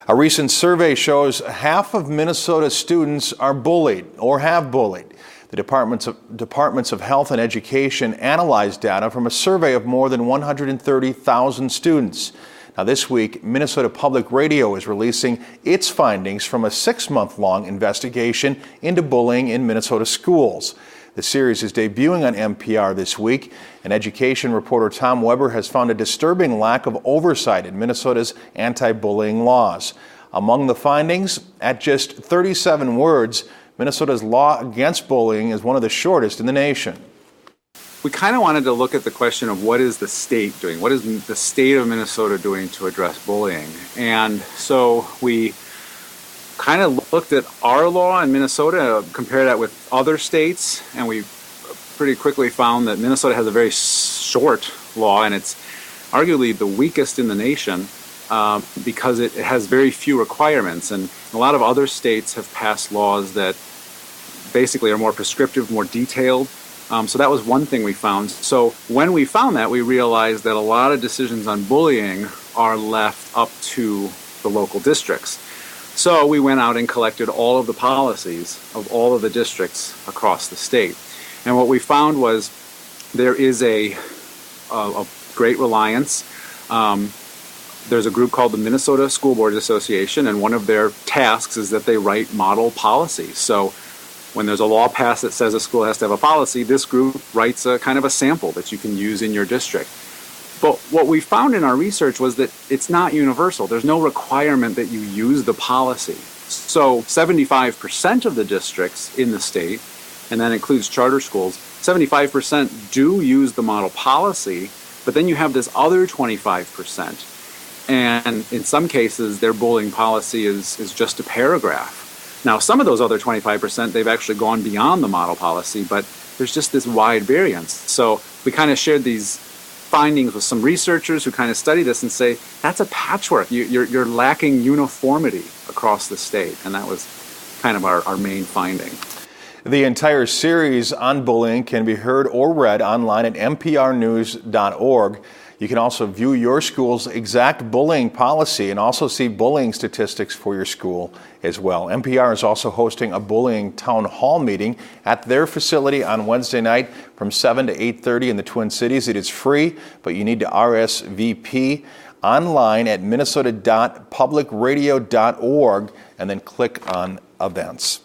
A recent survey shows half of Minnesota students are bullied or have bullied. The Departments of Health and Education analyzed data from a survey of more than 130,000 students. Now this week, Minnesota Public Radio is releasing its findings from a 6-month-long investigation into bullying in Minnesota schools. The series is debuting on NPR this week, and education reporter Tom Weber has found a disturbing lack of oversight in Minnesota's anti-bullying laws. Among the findings, at just 37 words, Minnesota's law against bullying is one of the shortest in the nation. We kind of wanted to look at the question of what is the state doing? What is the state of Minnesota doing to address bullying? And so we kind of looked at our law in Minnesota, compared that with other states, and we pretty quickly found that Minnesota has a very short law, and it's arguably the weakest in the nation because it has very few requirements. And a lot of other states have passed laws that basically are more prescriptive, more detailed. So that was one thing we found. So when we found that, we realized that a lot of decisions on bullying are left up to the local districts. So we went out and collected all of the policies of all of the districts across the state. And what we found was there is a great reliance. There's a group called the Minnesota School Boards Association, and one of their tasks is that they write model policies. So when there's a law passed that says a school has to have a policy, this group writes a kind of a sample that you can use in your district. But what we found in our research was that it's not universal. There's no requirement that you use the policy. So 75% of the districts in the state, and that includes charter schools, 75% do use the model policy, but then you have this other 25%. And in some cases, their bullying policy is just a paragraph. Now, some of those other 25%, they've actually gone beyond the model policy, but there's just this wide variance. So we kind of shared these findings with some researchers who kind of study this and say, that's a patchwork. You're lacking uniformity across the state. And that was kind of our main finding. The entire series on bullying can be heard or read online at nprnews.org. You can also view your school's exact bullying policy and also see bullying statistics for your school as well. NPR is also hosting a bullying town hall meeting at their facility on Wednesday night from 7 to 8:30 in the Twin Cities. It is free, but you need to RSVP online at minnesota.publicradio.org and then click on events.